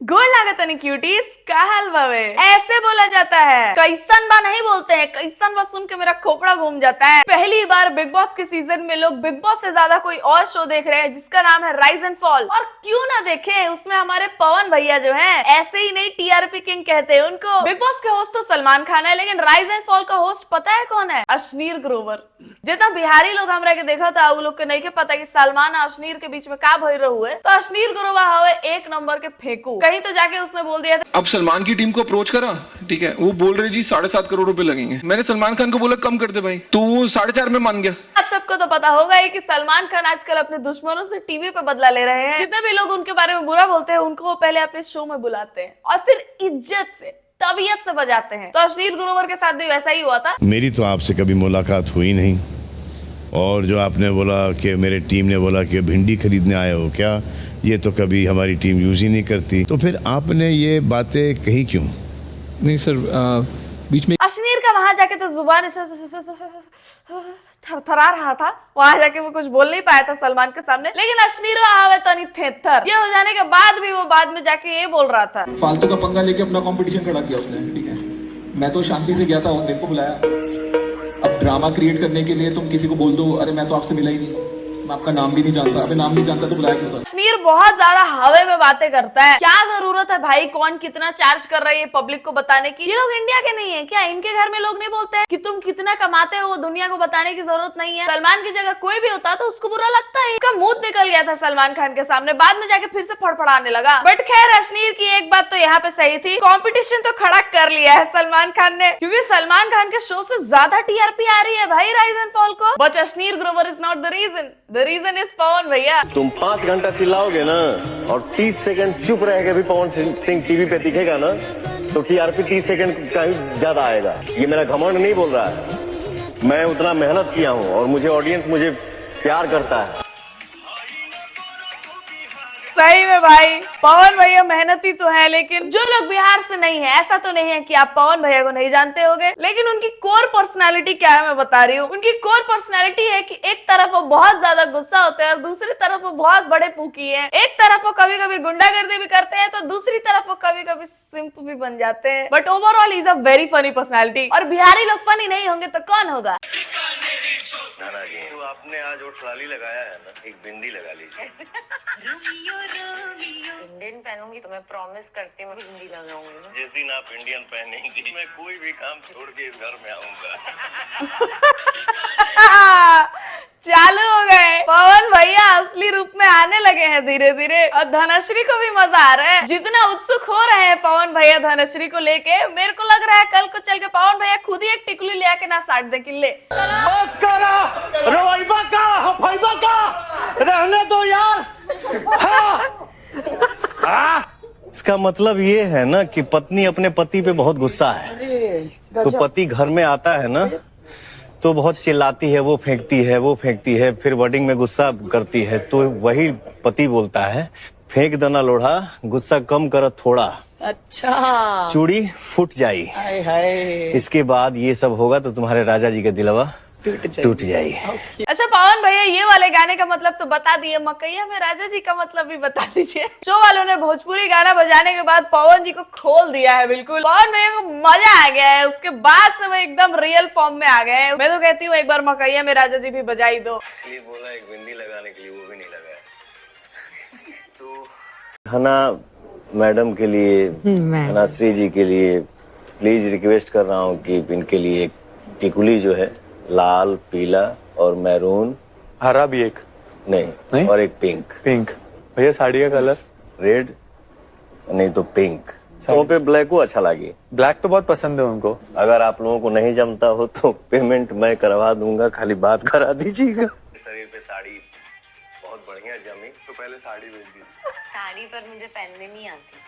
गोड़ लागत नहीं क्यूटीज का हाल बावे ऐसे बोला जाता है। कैसन बा नहीं बोलते हैं, कैसन बा सुन के मेरा खोपड़ा घूम जाता है। पहली बार बिग बॉस के सीजन में लोग बिग बॉस से ज्यादा कोई और शो देख रहे हैं जिसका नाम है राइज एंड फॉल। और क्यों ना देखें, उसमें हमारे पवन भैया जो हैं ऐसे ही नहीं टीआरपी किंग कहते हैं उनको। बिग बॉस के होस्ट तो सलमान खान है, लेकिन राइज एंड फॉल का होस्ट पता है कौन है? अश्नीर ग्रोवर। जितना बिहारी लोग हमरा के देखा था वो लोग के नहीं के पता कि सलमान और अश्नीर के बीच में का भई रहुए। तो अश्नीर ग्रोवर हवे एक नंबर के फेंकू। कहीं तो जाके उसने बोल दिया था अब सलमान की टीम को अप्रोच करा, ठीक है, वो बोल रहे जी 7.5 करोड़ रुपए लगेंगे। मैंने सलमान खान को बोला कम कर दे भाई, तो वो 4.5 में मान गया। आप सबको तो पता होगा ही कि सलमान खान आजकल अपने दुश्मनों से टीवी पे बदला ले रहे हैं। जितने भी लोग उनके बारे में बुरा बोलते हैं उनको वो पहले अपने शो में बुलाते हैं और फिर इज्जत से तबीयत से बजाते हैं। तो अश्नीर ग्रोवर के साथ भी वैसा ही हुआ था। मेरी तो आपसे कभी मुलाकात हुई नहीं, और जो आपने बोला कि मेरे टीम ने बोला कि भिंडी खरीदने आए हो क्या, ये तो कभी हमारी टीम यूज ही नहीं करती, तो फिर आपने ये बातें कही क्यों? नहीं सर, बीच में अश्नीर का वहां जाके तो जुबान थरथरा रहा था। वहां जाके वो कुछ बोल नहीं पाया था सलमान के सामने, लेकिन अश्नीर आवे तनी थेथर। ये हो जाने के बाद भी वो बाद में जाके ये बोल रहा था। फालतू का पंगा लेके अपना कंपटीशन खड़ा किया उसने, ठीक है। मैं तो शांति से गया था, मेरे को बुलाया। अब ड्रामा क्रिएट करने के लिए तुम किसी को बोल दो अरे मैं तो आपसे मिला ही नहीं, मैं आपका नाम भी नहीं जानता। अबे नाम नहीं जानता तो बुलाया क्यों था? अश्नीर बहुत ज्यादा हवे में बातें करता है। क्या जरूरत है भाई कौन कितना चार्ज कर रही है पब्लिक को बताने की? ये लोग इंडिया के नहीं है क्या? इनके घर में लोग नहीं बोलते हैं कि तुम कितना कमाते हो? वो दुनिया को बताने की जरूरत नहीं है। सलमान की जगह कोई भी होता तो उसको बुरा लगता है। इसका मुंह निकल गया था सलमान खान के सामने, बाद में जाके फिर से फड़फड़ाने लगा। बट खैर अश्नीर की एक बात तो यहाँ पे सही थी, कॉम्पिटिशन तो खड़ा कर लिया है सलमान खान ने, क्योंकि सलमान खान के शो से ज्यादा टीआरपी आ रही है भाई राइज एंड फॉल को। But Ashneer Grover is not the reason is Pawan भैया। तुम 5 घंटा चिल्लाओगे ना और 30 सेकंड चुप रह के भी पवन सिंह टीवी पे दिखेगा ना, तो टीआरपी 30 सेकंड का ही ज्यादा आएगा। ये मेरा घमंड नहीं बोल रहा है, मैं उतना मेहनत किया हूँ और मुझे ऑडियंस मुझे प्यार करता है। सही में भाई पवन भैया मेहनती तो है, लेकिन जो लोग बिहार से नहीं है, ऐसा तो नहीं है कि आप पवन भैया को नहीं जानते होगे, लेकिन उनकी कोर पर्सनालिटी क्या है मैं बता रही हूँ। उनकी कोर पर्सनालिटी है कि एक तरफ वो बहुत ज्यादा गुस्सा होते हैं और दूसरी तरफ वो बहुत बड़े पूकी हैं। एक तरफ वो कभी कभी गुंडागर्दी भी करते हैं तो दूसरी तरफ वो कभी कभी सिंप भी बन जाते हैं। But overall is a very funny personality. और बिहारी लोग फनी नहीं होंगे तो कौन होगा? तो आपने आज वो ट्राली लगाया है ना, एक बिंदी लगा लीजिए। इंडियन पहनूंगी तो मैं प्रॉमिस करती हूँ हिंदी लगाऊंगी ना। जिस दिन आप इंडियन पहनेंगी मैं कोई भी काम छोड़ के इस घर में आऊंगा। चालू हो गए पवन भैया, असली रूप में आने लगे हैं धीरे धीरे। और धनश्री को भी मजा आ रहा है। जितना उत्सुक हो रहे हैं पवन भैया धनश्री को लेके, मेरे को लग रहा है कल को चल के पवन भैया खुद ही एक टिकली ले आके ना साट दे किले। बस करो, रोइबा का, हफाइबा का, रहने दो यार। इसका मतलब ये है ना कि पत्नी अपने पति पे बहुत गुस्सा है, तो पति घर में आता है ना तो बहुत चिल्लाती है, वो फेंकती है, फिर वर्डिंग में गुस्सा करती है, तो वही पति बोलता है फेंक देना लोढ़ा, गुस्सा कम कर थोड़ा। अच्छा, चूड़ी फूट जाई। हाय हाय। इसके बाद ये सब होगा तो तुम्हारे राजा जी का दिलवा टूट जाएगी। अच्छा पवन भैया ये वाले गाने का मतलब तो बता दिए, मकैया में राजा जी का मतलब भी बता दीजिए। शो वालों ने भोजपुरी गाना बजाने के बाद पवन जी को खोल दिया है बिल्कुल। पवन भैया को मजा आ गया है, उसके बाद से वो एकदम रियल फॉर्म में आ गए हैं। मैं तो कहती हूँ एक बार मकैया में राजा जी भी बजाई दो। इसलिए बोला एक बिंदी लगाने के लिए, वो भी नहीं लगाया। तो हना मैडम के लिए, हनाश्री जी के लिए प्लीज रिक्वेस्ट कर रहा हूँ कि इनके लिए एक टिकुली जो है लाल, पीला और मैरून, हरा भी एक नहीं और एक पिंक। भैया साड़ी का कलर रेड नहीं तो पिंक। तो पे ब्लैक को अच्छा लगे। ब्लैक तो बहुत पसंद है उनको। अगर आप लोगों को नहीं जमता हो तो पेमेंट मैं करवा दूंगा, खाली बात करा दीजिएगा। शरीर पे साड़ी बहुत बढ़िया जमी, तो पहले साड़ी भेज दीजिए। साड़ी पर मुझे पहनने नहीं आती।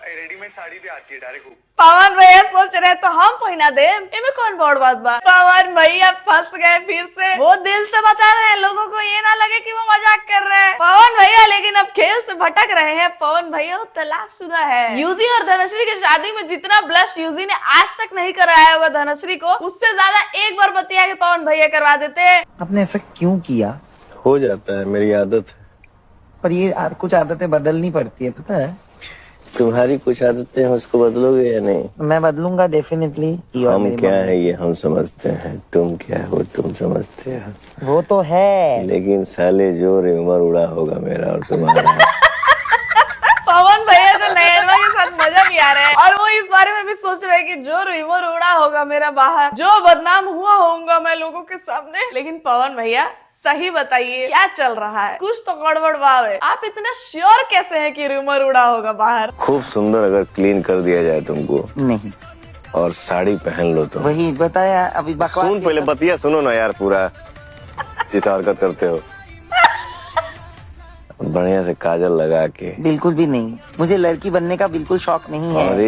रेडीमेड साड़ी भी आती है डायरेक्ट। पवन भैया सोच रहे तो हम पहना दे, इनमें कौन बड़ बात बा। पवन भैया फंस गए फिर से। वो दिल से बता रहे हैं, लोगों को ये ना लगे कि वो मजाक कर रहे हैं पवन भैया, लेकिन अब खेल से भटक रहे हैं। पवन भैया तलाकशुदा है। यूजी और धनश्री की शादी में जितना ब्लश यूजी ने आज तक नहीं कराया होगा धनश्री को, उससे ज्यादा एक बार बतिया के पवन भैया करवा देते हैं। आपने ऐसा क्यों किया? हो जाता है, मेरी आदत है। पर ये कुछ आदतें बदलनी पड़ती है, पता है। तुम्हारी कुछ आदतें हैं उसको बदलोगे या नहीं? मैं बदलूंगा डेफिनेटली। हम क्या है ये हम समझते हैं, तुम क्या हो तुम समझते हो। वो तो है, लेकिन साले जो रिमर उड़ा होगा मेरा और तुम्हारा। पवन भैया को नयनवा के साथ मजा भी आ रहा है और वो इस बारे में भी सोच रहे हैं कि जो रिमोर उड़ा होगा मेरा बाहर, जो बदनाम हुआ होऊंगा मैं लोगों के सामने। लेकिन पवन भैया सही बताइए क्या चल रहा है, कुछ तो गड़बड़ बाव है। आप इतना श्योर कैसे हैं कि रिमोर उड़ा होगा बाहर? खूब सुंदर अगर क्लीन कर दिया जाए तुमको नहीं और साड़ी पहन लो तो। वही बताया अभी बकवास। सुन पहले बतिया सुनो ना यार पूरा, जिस हरकत करते हो। बढ़िया से काजल लगा के। बिल्कुल भी नहीं, मुझे लड़की बनने का बिल्कुल शौक नहीं है। और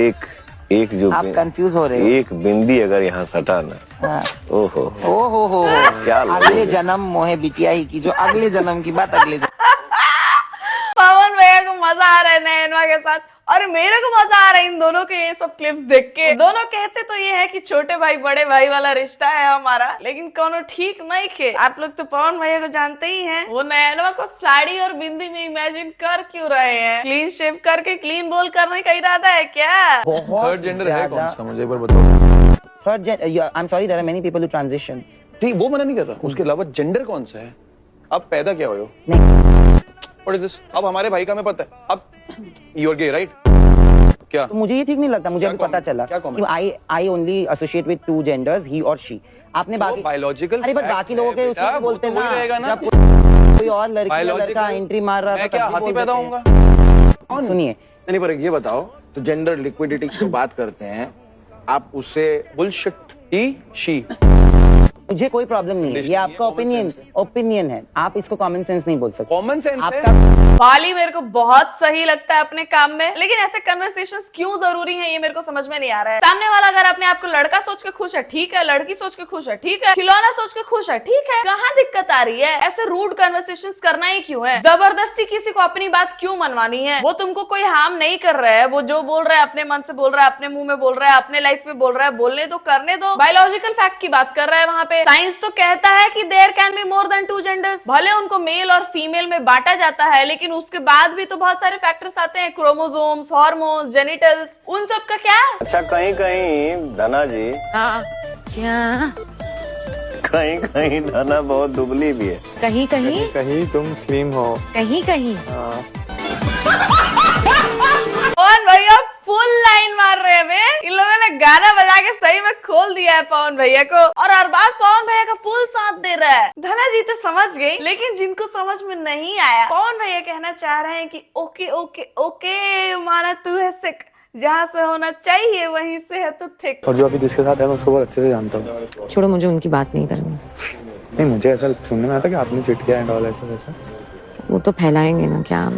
एक जो आप कंफ्यूज हो रहे हो। एक बिंदी अगर यहाँ सटा ना, हाँ। ओहो हो क्या अगले जन्म मोहे बिटिया ही की, जो अगले जन्म की बात अगले जन्म। पवन भैया को मजा आ रहा है नयनवा के साथ और मेरे को मजा आ रहा है इन दोनों के ये सब क्लिप्स देख के। दोनों कहते तो ये है कि छोटे भाई बड़े भाई वाला रिश्ता है हमारा, लेकिन कोनो ठीक नहीं खे। आप लोग तो पवन भैया को जानते ही हैं, वो नयनवा को साड़ी और बिंदी में इमेजिन कर क्यों रहे हैं? क्लीन शेव करके क्लीन बोल करने का इरादा है क्या? थर्ड जेंडर है कौन सा, मुझे एक बार बताओ। Third I'm sorry there are many people who transition. ठीक, वो मना नहीं कर रहा, उसके अलावा जेंडर कौन सा है? आप पैदा क्या हुए हो? नहीं व्हाट इज दिस? अब हमारे भाई का हमें पता है, अब यू आर गे राइट? क्या? तो मुझे ये ठीक नहीं लगता, मुझे अभी पता चला कि I only associate with two genders, he और शी। आपने बाकी बायोलॉजिकल, अरे बट बाकी लोगों के उसमें बोलते हैं वही रहेगा ना। जब कोई और लड़की या लड़का एंट्री मार रहा था मैं क्या हाथी पैदा होऊंगा? सुनिए नहीं, पर ये बताओ, तो जेंडर लिक्विडिटी की जो बात करते हैं आप उससे बुलशिट ही शी। मुझे कोई प्रॉब्लम नहीं है, ये आपका ओपिनियन है, आप इसको कॉमन सेंस नहीं बोल सकते। कॉमन सेंस आपका बाली मेरे को बहुत सही लगता है अपने काम में, लेकिन ऐसे कन्वर्सेशंस क्यों जरूरी हैं ये मेरे को समझ में नहीं आ रहा है। सामने वाला अगर अपने आप को लड़का सोच के खुश है ठीक है, लड़की सोच के खुश है ठीक है, खिलौना सोच के खुश है ठीक है, कहाँ दिक्कत आ रही है? ऐसे रूड कन्वर्सेशंस करना ही क्यों है? जबरदस्ती किसी को अपनी बात क्यों मनवानी है? वो तुमको कोई हार्म नहीं कर रहा है, वो जो बोल रहा है अपने मन से बोल रहा है, अपने मुंह में बोल रहा है, अपने लाइफ में बोल रहा है, बोलने दो, करने दो। बायोलॉजिकल फैक्ट की बात कर रहा है वहां पे। साइंस तो कहता है कि there can be more than 2 genders. भले उनको मेल और फीमेल में बांटा जाता है, लेकिन उसके बाद भी तो बहुत सारे फैक्टर्स आते हैं, क्रोमोसोम्स, हार्मोन्स, जेनिटल्स, उन सब का क्या? अच्छा कहीं कहीं धना जी, क्या? कहीं कहीं धना बहुत दुबली भी है। कहीं कहीं कहीं तुम स्लिम हो। कहीं कहीं पवन भैया फुल लाइन मार रहे हैं बे। इन लोगों ने गाना बजा के सही में खोल दिया है पवन भैया को, और अरबाज पवन भैया का फुल साथ दे रहा है। धना जी तो समझ गई, लेकिन जिनको समझ में नहीं आया, पवन भैया कहना चाह रहे हैं कि ओके ओके ओके माना तू है सिक, जहाँ से होना चाहिए वहीं से है तो थिक। और जो अभी जिसके साथ है मैं उसको बहुत अच्छे से जानता हूँ। छोड़ो, मुझे उनकी बात नहीं करनी। नहीं, मुझे ऐसा सुनने में आता कि आपने चिट किया एंड ऑल ऐसा वैसा। वो तो फैलाएंगे ना, क्या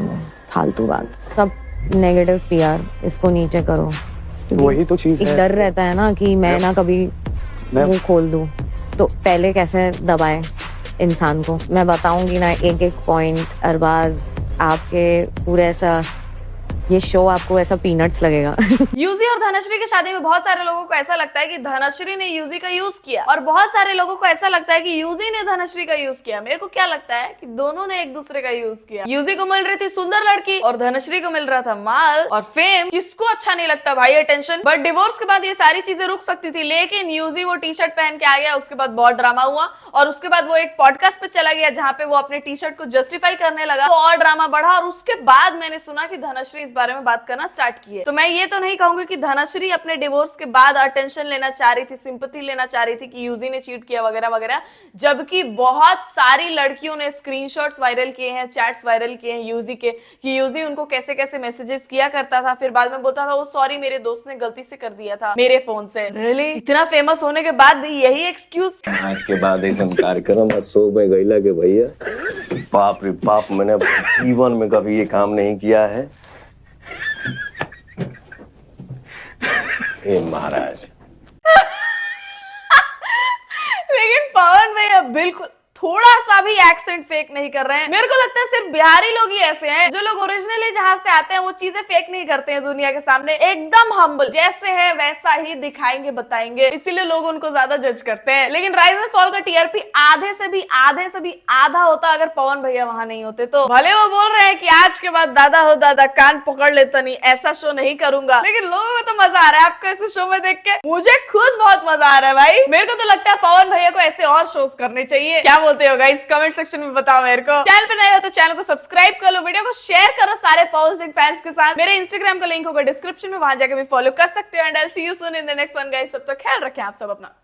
फालतू बात, सब नेगेटिव पीआर, इसको नीचे करो। वही तो चीज एक है। डर रहता है ना कि मैं ना कभी मुंह खोल दूं, तो पहले कैसे दबाए इंसान को। मैं बताऊंगी ना एक एक पॉइंट, अरबाज आपके पूरे ऐसा ये शो आपको ऐसा पीनट्स लगेगा। यूजी और धनश्री की शादी में बहुत सारे लोगों को ऐसा लगता है कि धनश्री ने यूजी का यूज किया, और बहुत सारे लोगों को ऐसा लगता है कि यूजी ने धनश्री का यूज किया। मेरे को क्या लगता है कि दोनों ने एक दूसरे का यूज किया। यूजी को मिल रही थी सुंदर लड़की और धनश्री को मिल रहा था माल और फेम। किसको अच्छा नहीं लगता भाई अटेंशन? बट डिवोर्स के बाद ये सारी चीजें रुक सकती थी, लेकिन यूजी वो टी शर्ट पहन के आ गया, उसके बाद बहुत ड्रामा हुआ, और उसके बाद वो एक पॉडकास्ट पे चला गया जहाँ पे वो अपने टी शर्ट को जस्टिफाई करने लगा, तो और ड्रामा बढ़ा। और उसके बाद मैंने सुना कि धनश्री इस बारे में बात करना स्टार्ट की है। तो मैं ये तो नहीं कहूंगी कि धनश्री अपने डिवोर्स के बाद अटेंशन लेना चाह रही थी, सिंपैथी लेना चाह रही थी कि यूजी ने चीट किया वगैरह वगैरह, जबकि बहुत सारी लड़कियों ने स्क्रीनशॉट्स वायरल किए हैं, चैट्स वायरल किए हैं यूजी के, कि यूजी उनको कैसे कैसे मैसेजेस किया करता था, फिर बाद में बोलता था वो सॉरी मेरे दोस्त ने गलती से कर दिया था मेरे फोन से। रियली? इतना फेमस होने के बाद भी यही एक्सक्यूज? आज के बाद ऐसा कार्यक्रम सो में गईला के भैया बाप रे बाप, मैंने जीवन में कभी ये काम नहीं किया है। हे महाराज। लेकिन पवन भैया बिल्कुल थोड़ा सा भी एक्सेंट 1% फेक नहीं कर रहे हैं। मेरे को लगता है सिर्फ बिहारी लोग ही ऐसे हैं जो लोग ओरिजिनली जहां से आते हैं वो चीजें फेक नहीं करते हैं दुनिया के सामने, एकदम हम्बल जैसे है वैसा ही दिखाएंगे बताएंगे, इसीलिए लोग उनको ज्यादा जज करते हैं। लेकिन राइज एंड फॉल का टीआरपी आधे से भी आधा होता अगर पवन भैया वहां नहीं होते तो। भले वो बोल रहे हैं कि आज के बाद दादा हो दादा कान पकड़ लेता नहीं, ऐसा शो नहीं करूंगा, लेकिन लोगों को तो मजा आ रहा है आपको ऐसे शो में देख के। मुझे खुद बहुत मजा आ रहा है भाई। मेरे को तो लगता है पवन भैया को ऐसे और शोज करने चाहिए। क्या बोलते हो गाइस, कमेंट सेक्शन में बताओ मेरे को। चैनल पे नए हो तो चैनल को सब्सक्राइब कर लो, वीडियो को शेयर करो सारे पवन सिंह फैंस के साथ। मेरे इंस्टाग्राम का लिंक होगा डिस्क्रिप्शन में, वहां जाकर भी फॉलो कर सकते हो। And I will see you soon in the next one guys. तब तक ख्याल रखें आप सब अपना।